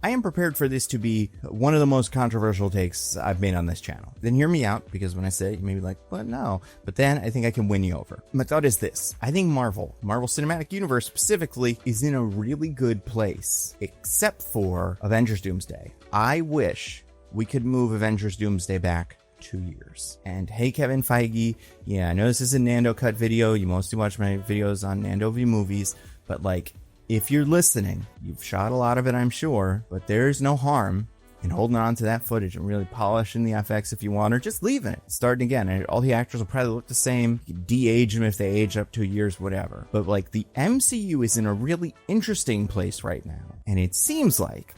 I am prepared for this to be one of the most controversial takes I've made on this channel. Then hear me out, because when I say it, you may be like, but no. But then I think I can win you over. My thought is this. I think Marvel Cinematic Universe specifically, is in a really good place, except for Avengers Doomsday. I wish we could move Avengers Doomsday back 2 years. And hey, Kevin Feige, yeah, I know this is a Nando cut video. You mostly watch my videos on Nando V Movies, but like, if you're listening, you've shot a lot of it, I'm sure, but there's no harm in holding on to that footage and really polishing the FX if you want, or just leaving it, starting again. And all the actors will probably look the same. You can de-age them if they age up 2 years, whatever. But like, the MCU is in a really interesting place right now. And it seems like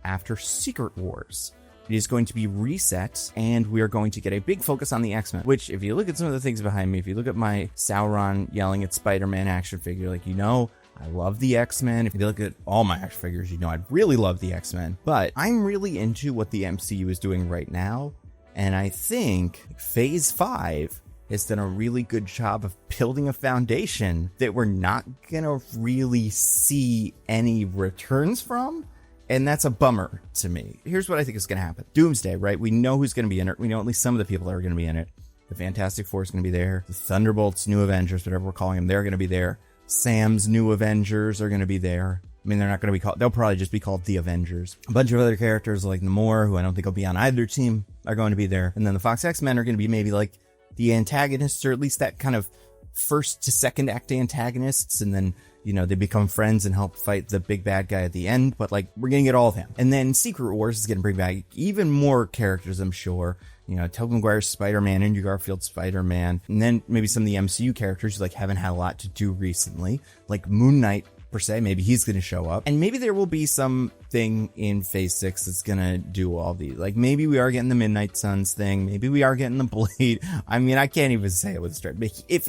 after Secret Wars, it is going to be reset, and we are going to get a big focus on the X-Men, which, if you look at some of the things behind me, if you look at my Sauron yelling at Spider-Man action figure, like, you know, I love the X-Men. If you look at all my action figures, you know I really love the X-Men. But I'm really into what the MCU is doing right now, and I think Phase 5 has done a really good job of building a foundation that we're not gonna really see any returns from. And that's a bummer to me. Here's what I think is going to happen. Doomsday, right? We know who's going to be in it. We know at least some of the people that are going to be in it. The Fantastic Four is going to be there. The Thunderbolts, New Avengers, whatever we're calling them, they're going to be there. Sam's New Avengers are going to be there. I mean, they're not going to be called, they'll probably just be called The Avengers. A bunch of other characters like Namor, who I don't think will be on either team, are going to be there. And then the Fox X-Men are going to be maybe like the antagonists, or at least that kind of first to second act antagonists, and then, you know, they become friends and help fight the big bad guy at the end. But like, we're gonna get all of them. And then Secret Wars is gonna bring back even more characters, I'm sure. You know, Tobey Maguire's Spider-Man, Andrew Garfield's Spider-Man, and then maybe some of the MCU characters who like haven't had a lot to do recently, like Moon Knight per se. Maybe he's going to show up, and maybe there will be something in Phase 6 that's going to do all these. Like, maybe we are getting the Midnight Suns thing. Maybe we are getting the Blade. I mean, I can't even say it with straight. But if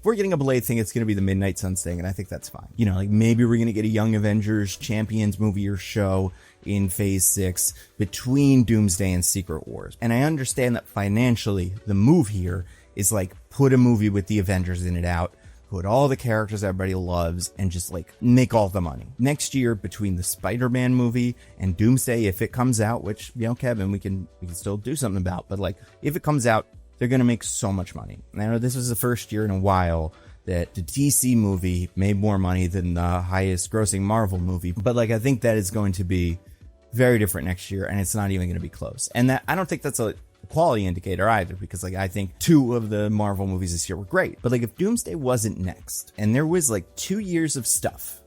we're getting a Blade thing, it's going to be the Midnight Suns thing, and I think that's fine. You know, like, maybe we're going to get a Young Avengers Champions movie or show in Phase 6 between Doomsday and Secret Wars. And I understand that financially, the move here is like, put a movie with the Avengers in it out, put all the characters everybody loves, and just like make all the money. Next year, between the Spider-Man movie and Doomsday, if it comes out, which, you know, Kevin, we can still do something about, but like, if it comes out, they're going to make so much money. And I know this was the first year in a while that the DC movie made more money than the highest grossing Marvel movie. But like, I think that is going to be very different next year, and it's not even going to be close. And that, I don't think that's a quality indicator either, because like, I think 2 of the Marvel movies this year were great. But like, if Doomsday wasn't next and there was like 2 years of stuff,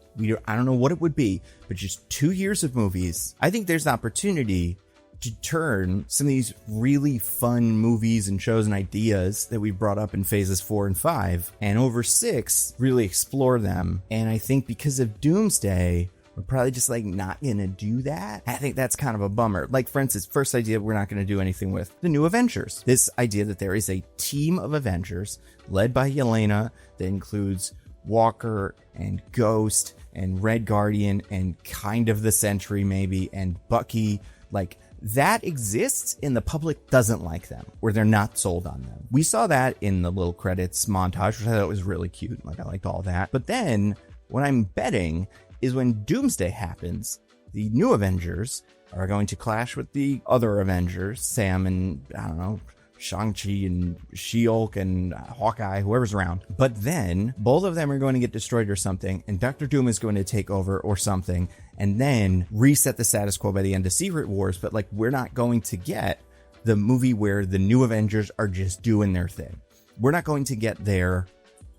I don't know what it would be, but just 2 years of movies, I think there's an opportunity to turn some of these really fun movies and shows and ideas that we brought up in phases 4 and 5, and over 6, really explore them. And I think because of Doomsday, we're probably just like not gonna do that. I think that's kind of a bummer. Like, for instance, first idea we're not gonna do anything with, the New Avengers. This idea that there is a team of Avengers led by Yelena that includes Walker and Ghost and Red Guardian and kind of the Sentry maybe, and Bucky, like, that exists, and the public doesn't like them, or they're not sold on them. We saw that in the little credits montage, which I thought was really cute. Like, I liked all that. But then what I'm betting is when Doomsday happens, the New Avengers are going to clash with the other Avengers, Sam and, I don't know, Shang-Chi and She-Hulk and Hawkeye, whoever's around. But then both of them are going to get destroyed or something, and Doctor Doom is going to take over or something, and then reset the status quo by the end of Secret Wars. But like, we're not going to get the movie where the New Avengers are just doing their thing. We're not going to get their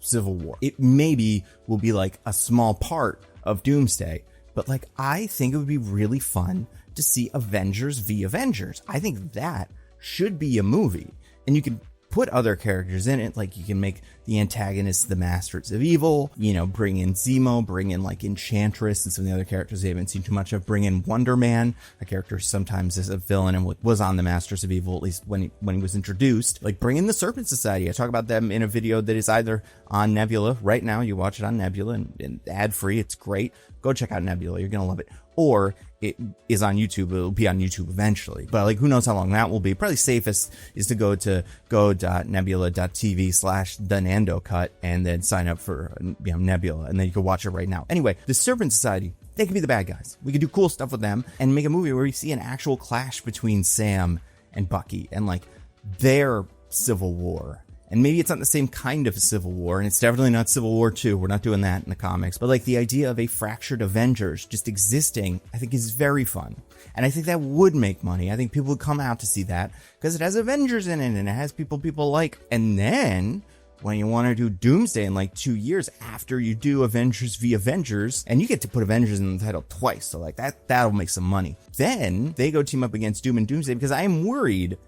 Civil War. It maybe will be like a small part of Doomsday, but like, I think it would be really fun to see Avengers v Avengers. I think that should be a movie, and you can put other characters in it. Like, you can make the antagonists the Masters of Evil, you know, bring in Zemo, bring in like Enchantress and some of the other characters we haven't seen too much of, bring in Wonder Man, a character sometimes is a villain and was on the Masters of Evil, at least when he was introduced. Like, bring in the Serpent Society. I talk about them in a video that is either on Nebula right now, you watch it on Nebula and ad free, it's great. Go check out Nebula, you're gonna love it. Or it is on YouTube. It'll be on YouTube eventually, but like, who knows how long that will be. Probably safest is to go to go.nebula.tv/the Nando Cut and then sign up for, you know, Nebula, and then you can watch it right now. Anyway, the Serpent Society, they could be the bad guys. We could do cool stuff with them and make a movie where we see an actual clash between Sam and Bucky and like their civil war. And maybe it's not the same kind of a civil war, and it's definitely not Civil War 2. We're not doing that in the comics. But like the idea of a fractured Avengers just existing, I think is very fun. And I think that would make money. I think people would come out to see that because it has Avengers in it and it has people like. And then when you want to do Doomsday in like 2 years after you do Avengers v Avengers, and you get to put Avengers in the title twice, so like that'll make some money. Then they go team up against Doom and Doomsday because I am worried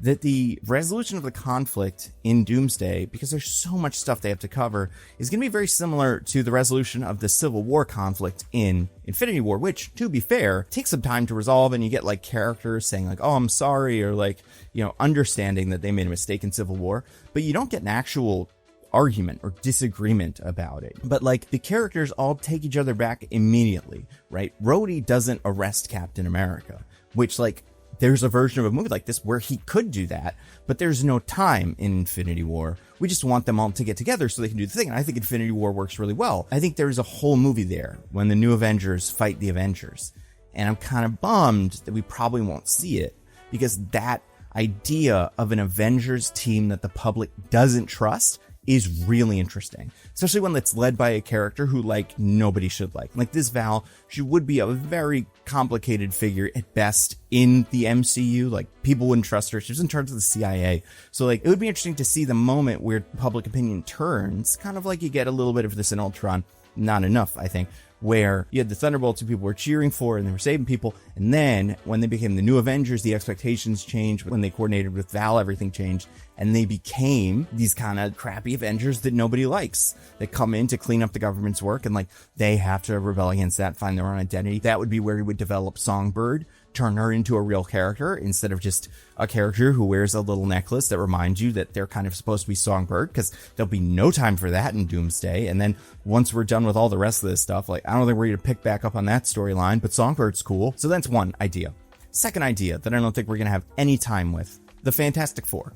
that the resolution of the conflict in Doomsday, because there's so much stuff they have to cover, is going to be very similar to the resolution of the Civil War conflict in Infinity War, which, to be fair, takes some time to resolve, and you get like characters saying like, oh, I'm sorry, or like, you know, understanding that they made a mistake in Civil War, but you don't get an actual argument or disagreement about it. But like the characters all take each other back immediately, right? Rhodey doesn't arrest Captain America, which like, there's a version of a movie like this where he could do that, but there's no time in Infinity War. We just want them all to get together so they can do the thing. And I think Infinity War works really well. I think there's a whole movie there when the new Avengers fight the Avengers. And I'm kind of bummed that we probably won't see it because that idea of an Avengers team that the public doesn't trust is really interesting, especially one that's led by a character who like nobody should like this Val. She would be a very complicated figure at best in the MCU. Like people wouldn't trust her. She's in charge of the CIA. So like it would be interesting to see the moment where public opinion turns, kind of like you get a little bit of this in Ultron. Not enough, I think, where you had the Thunderbolts who people were cheering for and they were saving people. And then when they became the new Avengers, the expectations changed. When they coordinated with Val, everything changed. And they became these kind of crappy Avengers that nobody likes, that come in to clean up the government's work. And like they have to rebel against that, find their own identity. That would be where he would develop Songbird, turn her into a real character instead of just a character who wears a little necklace that reminds you that they're kind of supposed to be Songbird, because there'll be no time for that in Doomsday. And then once we're done with all the rest of this stuff, like I don't think we're going to pick back up on that storyline, but Songbird's cool. So that's one idea. Second idea that I don't think we're going to have any time with, the Fantastic Four.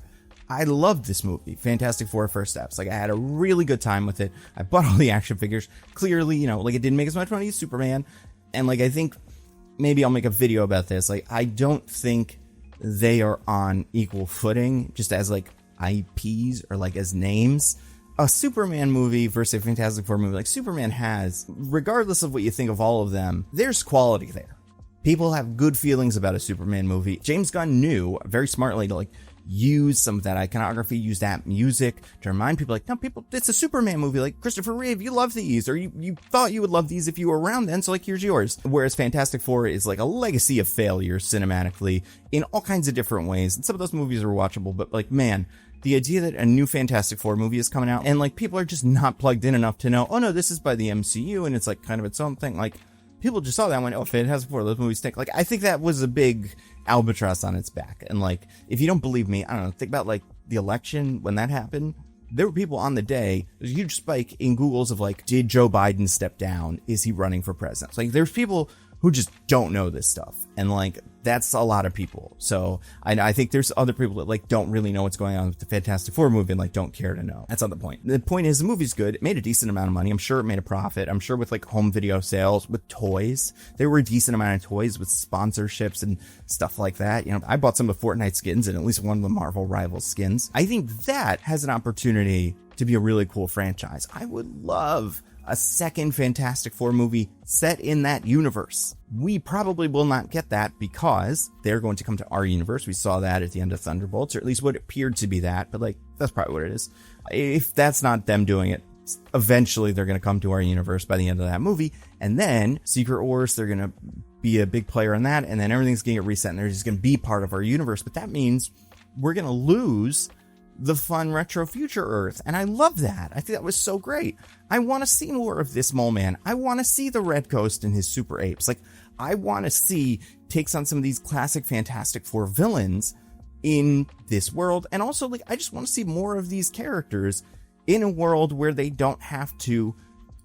I loved this movie, Fantastic Four First Steps. Like I had a really good time with it. I bought all the action figures. Clearly, you know, like it didn't make as much money as Superman. And like I think maybe I'll make a video about this. Like I don't think they are on equal footing just as like IPs or like as names. A Superman movie versus a Fantastic Four movie, like Superman has, regardless of what you think of all of them, there's quality there. People have good feelings about a Superman movie. James Gunn knew very smartly to like use some of that iconography, use that music to remind people like, no, people, it's a Superman movie. Like Christopher Reeve, you love these, or you thought you would love these if you were around then. So like, here's yours. Whereas Fantastic Four is like a legacy of failure cinematically in all kinds of different ways. And some of those movies are watchable, but like, man, the idea that a new Fantastic Four movie is coming out and like people are just not plugged in enough to know, oh no, this is by the MCU and it's like kind of its own thing. Like people just saw that and went, oh, Fantastic Four, those movies stink. Like I think that was a big albatross on its back. And like, if you don't believe me, I don't know, think about like the election when that happened. There were people on the day, there's a huge spike in Googles of like, did Joe Biden step down? Is he running for president? So, like there's people who just don't know this stuff. And like, that's a lot of people. So I think there's other people that like don't really know what's going on with the Fantastic Four movie and like don't care to know. That's not the point. The point is the movie's good. It made a decent amount of money. I'm sure it made a profit. I'm sure with like home video sales, with toys, there were a decent amount of toys with sponsorships and stuff like that. You know, I bought some of Fortnite skins and at least one of the Marvel Rivals skins. I think that has an opportunity to be a really cool franchise. I would love a second Fantastic Four movie set in that universe. We probably will not get that because they're going to come to our universe. We saw that at the end of Thunderbolts, or at least what appeared to be that, but like, that's probably what it is. If that's not them doing it, eventually they're going to come to our universe by the end of that movie, and then Secret Wars, they're going to be a big player in that, and then everything's going to get reset, and they're just going to be part of our universe, but that means we're going to lose the fun retro future Earth. And I love that. I think that was so great. I want to see more of this Mole Man. I want to see the Red Ghost and his super apes. Like, I want to see takes on some of these classic Fantastic Four villains in this world. And also, like, I just want to see more of these characters in a world where they don't have to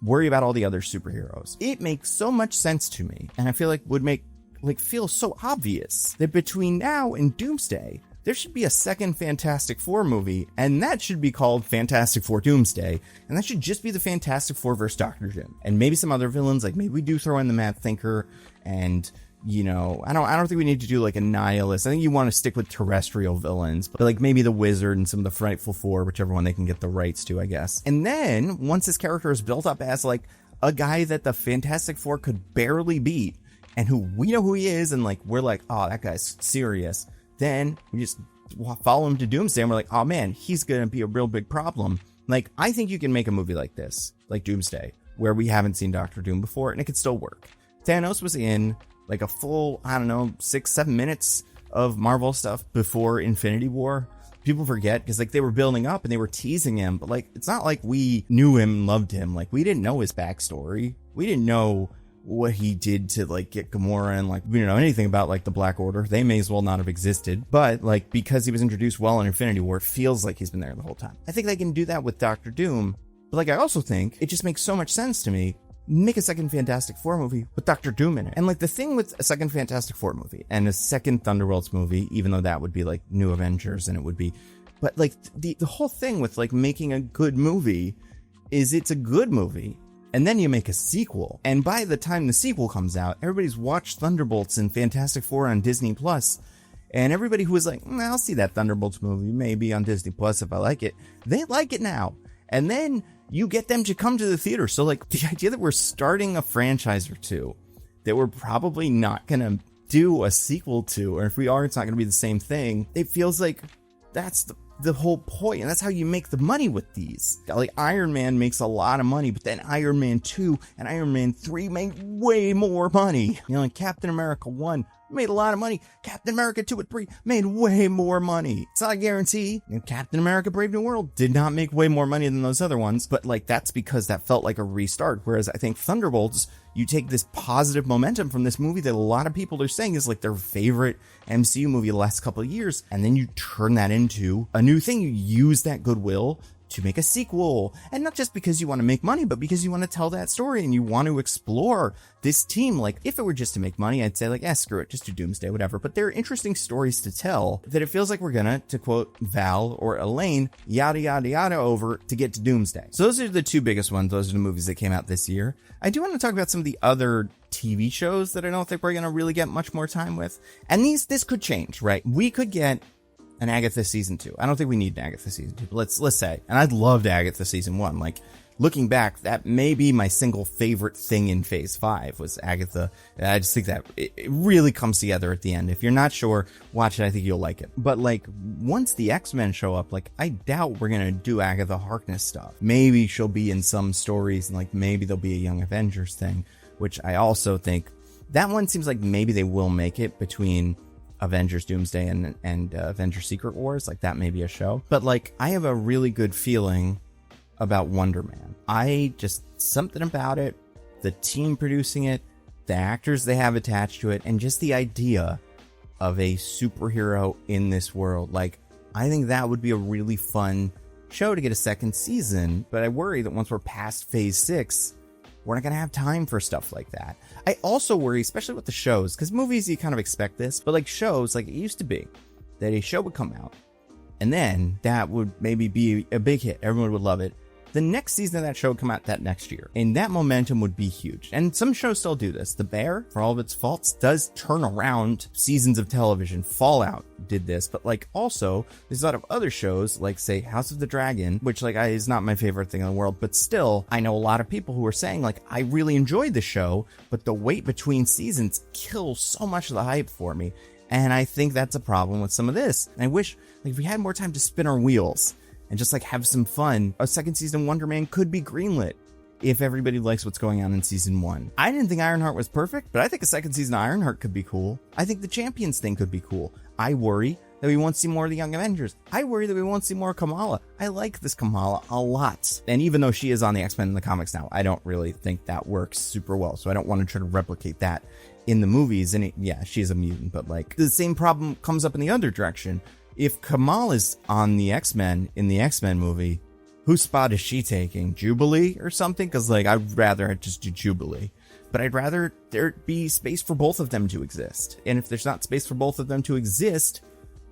worry about all the other superheroes. It makes so much sense to me. And I feel like would make, like, feel so obvious that between now and Doomsday, there should be a second Fantastic Four movie, and that should be called Fantastic Four Doomsday, and that should just be the Fantastic Four versus Dr. Doom. And maybe some other villains, like maybe we do throw in the Mad Thinker, and, you know, I don't think we need to do like a nihilist. I think you want to stick with terrestrial villains, but like maybe the Wizard and some of the Frightful Four, whichever one they can get the rights to, I guess. And then, once this character is built up as like a guy that the Fantastic Four could barely beat, and who we know who he is, and like we're like, oh, that guy's serious. Then we just follow him to Doomsday, and we're like, oh man, he's gonna be a real big problem. Like, I think you can make a movie like this, like Doomsday, where we haven't seen Doctor Doom before, and it could still work. Thanos was in like a full, I don't know, 6-7 minutes of Marvel stuff before Infinity War. People forget, because like they were building up and they were teasing him, but like it's not like we knew him and loved him. Like, we didn't know his backstory. We didn't know what he did to like get Gamora, and like we don't know anything about like the Black Order. They may as well not have existed, but like because he was introduced well in Infinity War, it feels like he's been there the whole time. I think they can do that with Doctor Doom, but like I also think it just makes so much sense to me, make a second Fantastic Four movie with Doctor Doom in it. And like the thing with a second Fantastic Four movie and a second Thunderbolts movie, even though that would be like New Avengers, and it would be, but like the whole thing with like making a good movie is it's a good movie, and then you make a sequel. And by the time the sequel comes out, everybody's watched Thunderbolts and Fantastic Four on Disney Plus. And everybody who was like, I'll see that Thunderbolts movie maybe on Disney Plus if I like it, they like it now. And then you get them to come to the theater. So like the idea that we're starting a franchise or two that we're probably not going to do a sequel to, or if we are, it's not going to be the same thing. It feels like that's the whole point, and that's how you make the money with these. Like Iron Man makes a lot of money, but then Iron Man 2 and Iron Man 3 make way more money. You know, like Captain America 1 made a lot of money. Captain America 2 and 3 made way more money. It's not a guarantee. And Captain America Brave New World did not make way more money than those other ones, but like that's because that felt like a restart. Whereas I think Thunderbolts, you take this positive momentum from this movie that a lot of people are saying is like their favorite MCU movie the last couple of years, and then you turn that into a new thing. You use that goodwill to make a sequel, and not just because you want to make money, but because you want to tell that story and you want to explore this team. Like, if it were just to make money, I'd say like, screw it, just do Doomsday, whatever. But there are interesting stories to tell that it feels like we're gonna, to quote Val or Elaine, yada yada yada over to get to Doomsday. So those are the two biggest ones. Those are the movies that came out this year. I do want to talk about some of the other TV shows that I don't think we're gonna really get much more time with. And this could change, right? We could get an Agatha season 2. I don't think we need an Agatha season 2, but let's say, and I'd loved Agatha season 1. Like, looking back, that may be my single favorite thing in phase 5 was Agatha. I just think that it really comes together at the end. If you're not sure, watch it. I think you'll like it. But like, once the X-Men show up, like, I doubt we're gonna do Agatha Harkness stuff. Maybe she'll be in some stories, and like maybe there'll be a Young Avengers thing, which I also think that one seems like maybe they will make it between Avengers Doomsday and Avengers Secret Wars. Like, that may be a show. But like, I have a really good feeling about Wonder Man. Something about it, the team producing it, the actors they have attached to it, and just the idea of a superhero in this world. Like, I think that would be a really fun show to get a second season. But I worry that once we're past phase 6, we're not going to have time for stuff like that. I also worry, especially with the shows, because movies, you kind of expect this, but like shows, like it used to be that a show would come out and then that would maybe be a big hit. Everyone would love it. The next season of that show would come out that next year, and that momentum would be huge. And some shows still do this. The Bear, for all of its faults, does turn around seasons of television. Fallout did this, but like also there's a lot of other shows, like say House of the Dragon, which like is not my favorite thing in the world, but still I know a lot of people who are saying like, I really enjoyed the show, but the wait between seasons kills so much of the hype for me. And I think that's a problem with some of this. And I wish like if we had more time to spin our wheels and just like have some fun, a second season of Wonder Man could be greenlit if everybody likes what's going on in season 1. I didn't think Ironheart was perfect, but I think a second season of Ironheart could be cool. I think the Champions thing could be cool. I worry that we won't see more of the Young Avengers. I worry that we won't see more Kamala. I like this Kamala a lot. And even though she is on the X-Men in the comics now, I don't really think that works super well. So I don't want to try to replicate that in the movies. And yeah, she's a mutant, but like the same problem comes up in the other direction. If Kamala's on the X-Men in the X-Men movie, whose spot is she taking? Jubilee or something? Because like, I'd rather just do Jubilee. But I'd rather there be space for both of them to exist. And if there's not space for both of them to exist,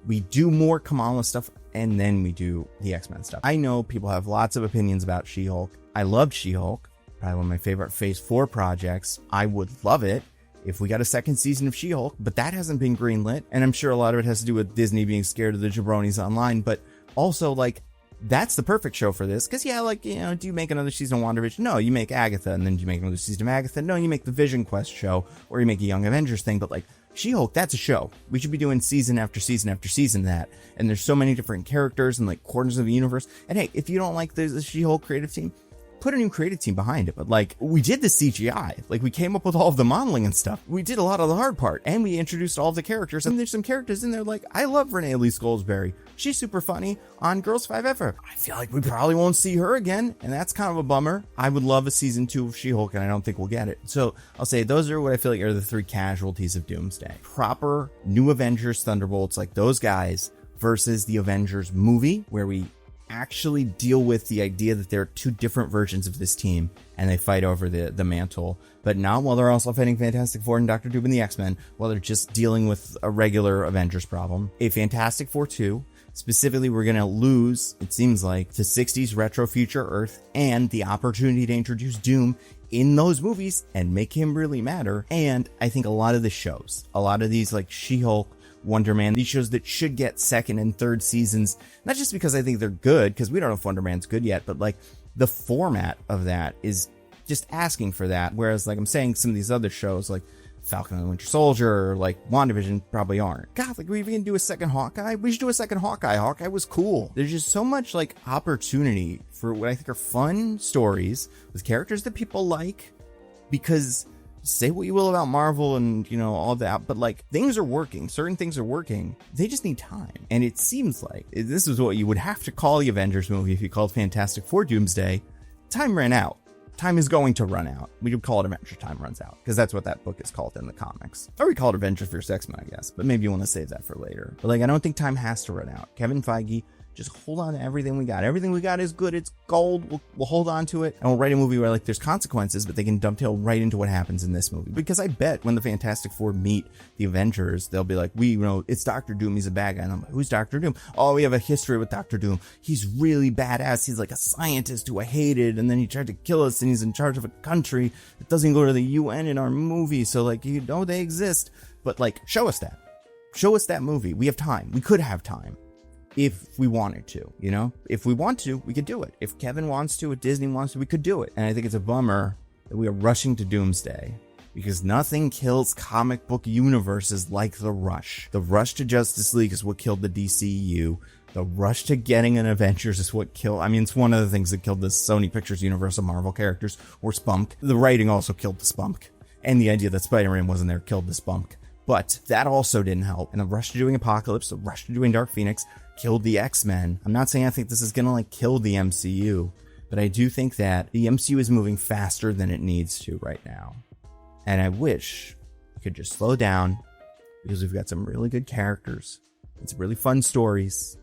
we do more Kamala stuff, and then we do the X-Men stuff. I know people have lots of opinions about She-Hulk. I loved She-Hulk, probably one of my favorite Phase 4 projects. I would love it if we got a second season of She-Hulk, but that hasn't been greenlit, and I'm sure a lot of it has to do with Disney being scared of the jabronis online, but also, like, that's the perfect show for this, because, yeah, like, you know, do you make another season of WandaVision? No, you make Agatha, and then do you make another season of Agatha? No, you make the Vision Quest show, or you make a Young Avengers thing, but, like, She-Hulk, that's a show. We should be doing season after season after season of that, and there's so many different characters and, like, corners of the universe, and hey, if you don't like the She-Hulk creative team, put a new creative team behind it. But like, we did the CGI, like we came up with all of the modeling and stuff. We did a lot of the hard part, and we introduced all of the characters, and there's some characters in there, like, I love Renee Lee Scolsbury. She's super funny on Girls 5 Ever. I feel like we probably won't see her again, and that's kind of a bummer. I would love a season 2 of She-Hulk, and I don't think we'll get it. So I'll say those are what I feel like are the 3 casualties of Doomsday. Proper new Avengers Thunderbolts, like those guys, versus the Avengers movie, where we actually deal with the idea that there are 2 different versions of this team and they fight over the mantle, but not while they're also fighting Fantastic Four and Doctor Doom and the X-Men, while they're just dealing with a regular Avengers problem. A Fantastic Four 2, specifically, we're going to lose, it seems like, the 60s retro future Earth and the opportunity to introduce Doom in those movies and make him really matter. And I think a lot of the shows, a lot of these, like She-Hulk, Wonder Man, these shows that should get 2nd and 3rd seasons, not just because I think they're good, because we don't know if Wonder Man's good yet, but like the format of that is just asking for that. Whereas, like I'm saying, some of these other shows like Falcon and the Winter Soldier or like WandaVision probably aren't. God, like, we even do a second Hawkeye? We should do a second Hawkeye. Hawkeye was cool. There's just so much like opportunity for what I think are fun stories with characters that people like, because say what you will about Marvel and, you know, all that, but like, things are working. Certain things are working. They just need time. And it seems like this is what you would have to call the Avengers movie if you called Fantastic Four Doomsday. Time ran out. Time is going to run out. We could call it Avengers Time Runs Out, because that's what that book is called in the comics. Or we call it Avengers vs. X-Men, I guess, but maybe you want to save that for later. But like, I don't think time has to run out. Kevin Feige, just hold on to everything we got. Everything we got is good. It's gold. We'll hold on to it, and we'll write a movie where like there's consequences, but they can dovetail right into what happens in this movie. Because I bet when the Fantastic Four meet the Avengers, they'll be like, it's Doctor Doom. He's a bad guy. And I'm like, who's Doctor Doom? Oh, we have a history with Doctor Doom. He's really badass. He's like a scientist who I hated, and then he tried to kill us, and he's in charge of a country that doesn't go to the UN in our movie. So like, you know, they exist. But like, show us that. Show us that movie. We have time. We could have time. If we wanted to, you know, if we want to, we could do it. If Kevin wants to, if Disney wants to, we could do it. And I think it's a bummer that we are rushing to Doomsday, because nothing kills comic book universes like the rush. The rush to Justice League is what killed the DCEU. The rush to getting an Avengers is what killed, I mean, it's one of the things that killed the Sony Pictures universe of Marvel characters, or Spunk. The writing also killed the Spunk. And the idea that Spider-Man wasn't there killed the Spunk. But that also didn't help. And the rush to doing Apocalypse, the rush to doing Dark Phoenix, killed the X-Men. I'm not saying I think this is gonna like kill the MCU, but I do think that the MCU is moving faster than it needs to right now. And I wish we could just slow down, because we've got some really good characters and some really fun stories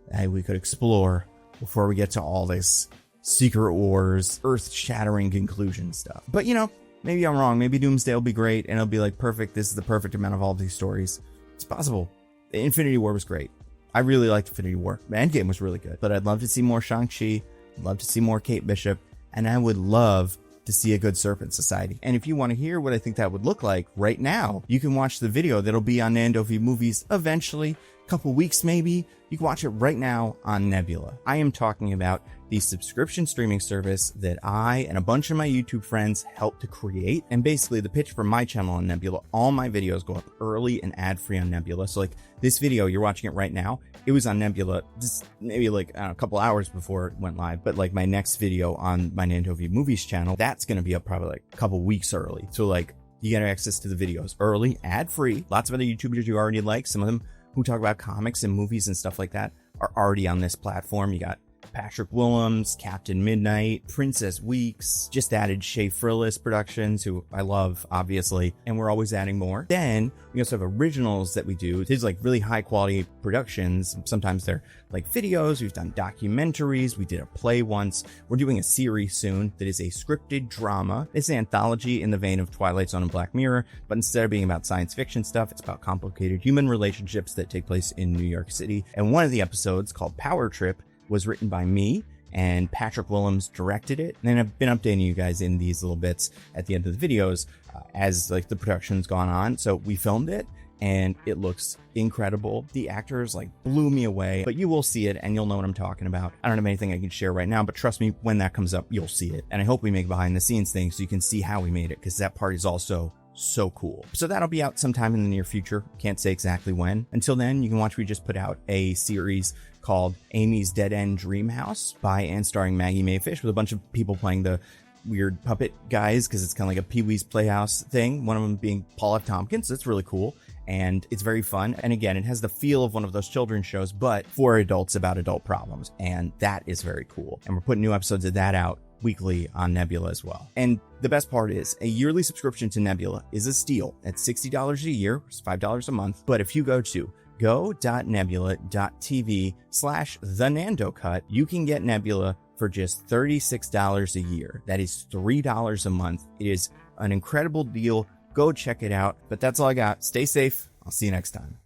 that we could explore before we get to all this Secret Wars, earth-shattering conclusion stuff. But you know, maybe I'm wrong. Maybe Doomsday will be great, and it'll be like perfect. This is the perfect amount of all of these stories. It's possible. Infinity War was great. I really liked Infinity War. Endgame was really good. But I'd love to see more Shang-Chi. I'd love to see more Kate Bishop. And I would love to see a good Serpent Society. And if you want to hear what I think that would look like right now, you can watch the video that'll be on Nando V Movies eventually. A couple weeks maybe. You can watch it right now on Nebula. I am talking about the subscription streaming service that I and a bunch of my YouTube friends helped to create. And basically the pitch for my channel on Nebula, all my videos go up early and ad-free on Nebula. So like this video, you're watching it right now, it was on Nebula just maybe like a couple hours before it went live. But like my next video on my Nando V Movies channel, that's going to be up probably like a couple weeks early. So like you get access to the videos early, ad-free. Lots of other YouTubers you already like, some of them who talk about comics and movies and stuff like that, are already on this platform. You got Patrick Willems, Captain Midnight, Princess Weeks, just added Shay Frillis Productions, who I love, obviously, and we're always adding more. Then we also have originals that we do. These like really high quality productions. Sometimes they're like videos. We've done documentaries. We did a play once. We're doing a series soon that is a scripted drama. It's an anthology in the vein of Twilight Zone and Black Mirror, but instead of being about science fiction stuff, it's about complicated human relationships that take place in New York City. And one of the episodes, called Power Trip, was written by me, and Patrick Willems directed it. And I've been updating you guys in these little bits at the end of the videos as like the production's gone on. So we filmed it and it looks incredible. The actors like blew me away, but you will see it and you'll know what I'm talking about. I don't have anything I can share right now, but trust me, when that comes up, you'll see it. And I hope we make behind the scenes things so you can see how we made it, because that part is also so cool. So that'll be out sometime in the near future. Can't say exactly when. Until then, you can watch, we just put out a series called Amy's Dead End Dream House by and starring Maggie Mayfish, with a bunch of people playing the weird puppet guys, because it's kind of like a Pee-wee's Playhouse thing. One of them being Paul F. Tompkins. That's really cool. And it's very fun. And again, it has the feel of one of those children's shows, but for adults about adult problems. And that is very cool. And we're putting new episodes of that out weekly on Nebula as well. And the best part is a yearly subscription to Nebula is a steal at $60 a year, it's $5 a month. But if you go to go.nebula.tv/thenandocut, you can get Nebula for just $36 a year. That is $3 a month. It is an incredible deal. Go check it out. But that's all I got. Stay safe. I'll see you next time.